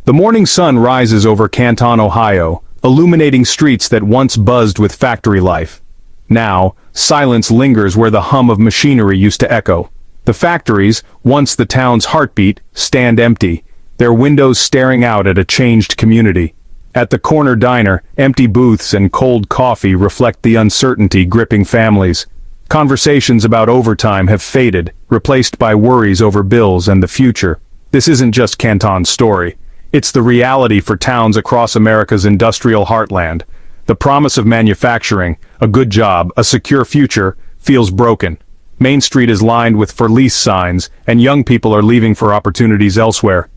The morning sun rises over Canton, Ohio, illuminating streets that once buzzed with factory life. Now, silence lingers where the hum of machinery used to echo. The factories, once the town's heartbeat, stand empty, their windows staring out at a changed community. At the corner diner, empty booths and cold coffee reflect the uncertainty gripping families. Conversations about overtime have faded, replaced by worries over bills and the future. This isn't just Canton's story. It's the reality for towns across America's industrial heartland. The promise of manufacturing, a good job, a secure future, feels broken. Main Street is lined with for lease signs, and young people are leaving for opportunities elsewhere.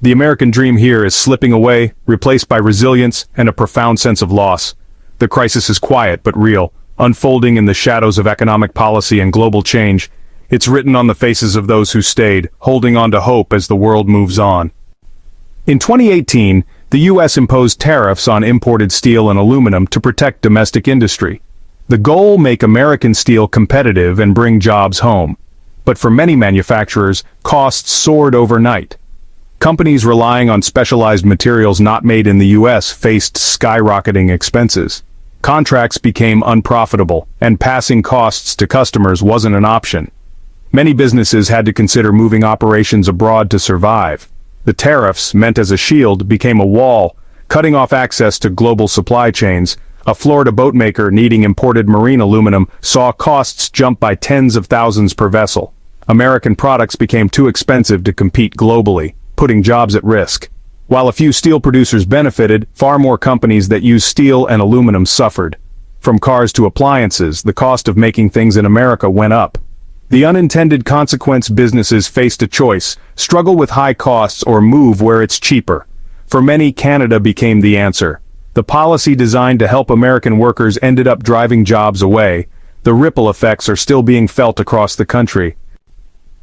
The American dream here is slipping away, replaced by resilience and a profound sense of loss. The crisis is quiet but real, unfolding in the shadows of economic policy and global change. It's written on the faces of those who stayed, holding on to hope as the world moves on. In 2018, the U.S. imposed tariffs on imported steel and aluminum to protect domestic industry. The goal: make American steel competitive and bring jobs home. But for many manufacturers, costs soared overnight. Companies relying on specialized materials not made in the U.S. faced skyrocketing expenses. Contracts became unprofitable, and passing costs to customers wasn't an option. Many businesses had to consider moving operations abroad to survive. The tariffs, meant as a shield, became a wall, cutting off access to global supply chains. A Florida boatmaker needing imported marine aluminum saw costs jump by tens of thousands per vessel. American products became too expensive to compete globally, putting jobs at risk. While a few steel producers benefited, far more companies that use steel and aluminum suffered. From cars to appliances, the cost of making things in America went up. The unintended consequence: businesses faced a choice: struggle with high costs or move where it's cheaper. For many, Canada became the answer. The policy designed to help American workers ended up driving jobs away. The ripple effects are still being felt across the country.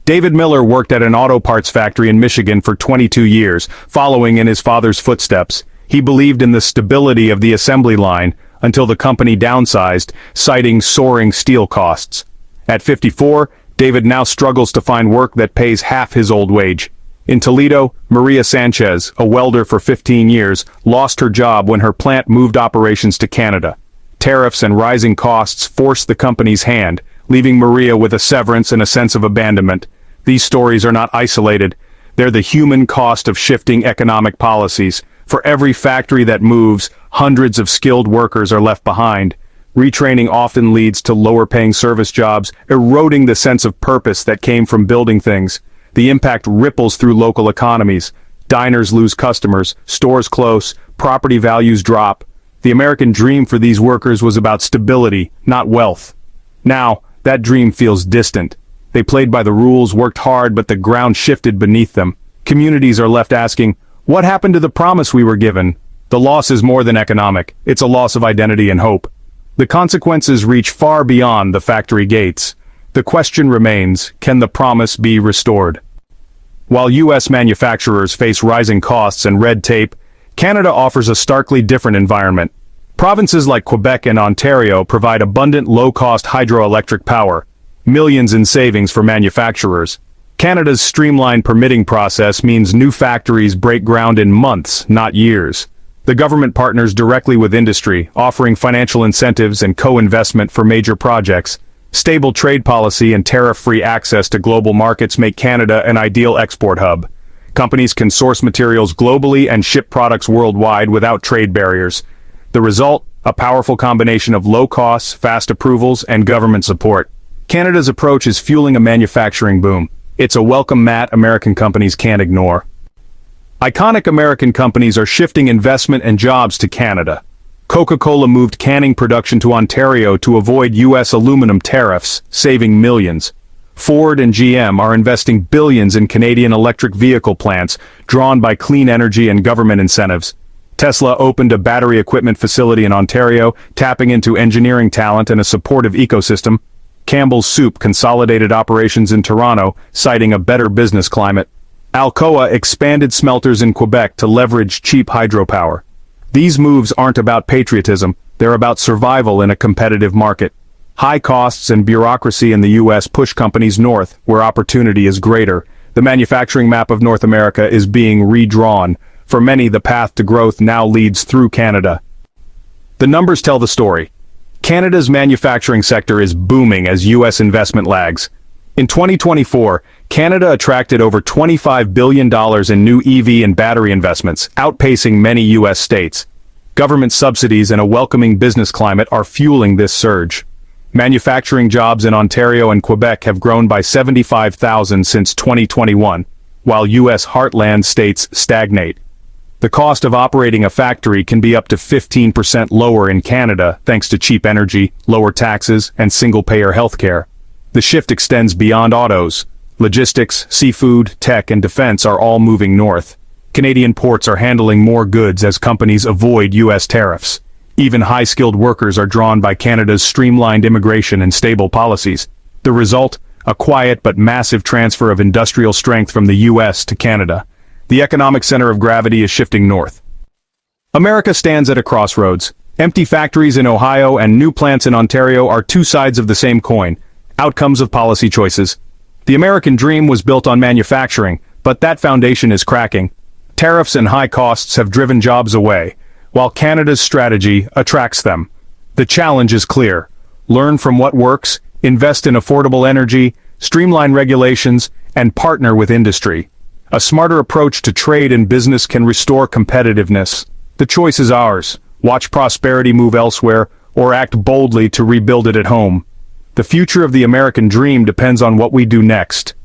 David Miller worked at an auto parts factory in Michigan for 22 years, following in his father's footsteps. He believed in the stability of the assembly line until the company downsized, citing soaring steel costs. At 54, David now struggles to find work that pays half his old wage. In Toledo, Maria Sanchez, a welder for 15 years, lost her job when her plant moved operations to Canada. Tariffs and rising costs forced the company's hand, leaving Maria with a severance and a sense of abandonment. These stories are not isolated. They're the human cost of shifting economic policies. For every factory that moves, hundreds of skilled workers are left behind. Retraining often leads to lower-paying service jobs, eroding the sense of purpose that came from building things. The impact ripples through local economies. Diners lose customers, stores close, property values drop. The American dream for these workers was about stability, not wealth. Now, that dream feels distant. They played by the rules, worked hard, but the ground shifted beneath them. Communities are left asking, what happened to the promise we were given? The loss is more than economic. It's a loss of identity and hope. The consequences reach far beyond the factory gates. The question remains, can the promise be restored? While U.S. manufacturers face rising costs and red tape, Canada offers a starkly different environment. Provinces like Quebec and Ontario provide abundant low-cost hydroelectric power, millions in savings for manufacturers. Canada's streamlined permitting process means new factories break ground in months, not years. The government partners directly with industry, offering financial incentives and co-investment for major projects. Stable trade policy and tariff-free access to global markets make Canada an ideal export hub. Companies can source materials globally and ship products worldwide without trade barriers. The result? A powerful combination of low costs, fast approvals, and government support. Canada's approach is fueling a manufacturing boom. It's a welcome mat American companies can't ignore. Iconic American companies are shifting investment and jobs to Canada. Coca-Cola moved canning production to Ontario to avoid U.S. aluminum tariffs, saving millions. Ford and GM are investing billions in Canadian electric vehicle plants, drawn by clean energy and government incentives. Tesla opened a battery equipment facility in Ontario, tapping into engineering talent and a supportive ecosystem. Campbell's Soup consolidated operations in Toronto, citing a better business climate. Alcoa expanded smelters in Quebec to leverage cheap hydropower. These moves aren't about patriotism, they're about survival in a competitive market. High costs and bureaucracy in the U.S. push companies north, where opportunity is greater. The manufacturing map of North America is being redrawn. For many, the path to growth now leads through Canada. The numbers tell the story. Canada's manufacturing sector is booming as U.S. investment lags. In 2024, Canada attracted over $25 billion in new EV and battery investments, outpacing many U.S. states. Government subsidies and a welcoming business climate are fueling this surge. Manufacturing jobs in Ontario and Quebec have grown by 75,000 since 2021, while U.S. heartland states stagnate. The cost of operating a factory can be up to 15% lower in Canada thanks to cheap energy, lower taxes, and single-payer healthcare. The shift extends beyond autos. Logistics, seafood, tech, and defense are all moving north. Canadian ports are handling more goods as companies avoid U.S. tariffs. Even high-skilled workers are drawn by Canada's streamlined immigration and stable policies. The result? A quiet but massive transfer of industrial strength from the U.S. to Canada. The economic center of gravity is shifting north. America stands at a crossroads. Empty factories in Ohio and new plants in Ontario are two sides of the same coin. Outcomes of policy choices. The American dream was built on manufacturing, but that foundation is cracking. Tariffs and high costs have driven jobs away, while Canada's strategy attracts them. The challenge is clear. Learn from what works, invest in affordable energy, streamline regulations, and partner with industry. A smarter approach to trade and business can restore competitiveness. The choice is ours. Watch prosperity move elsewhere, or act boldly to rebuild it at home. The future of the American dream depends on what we do next.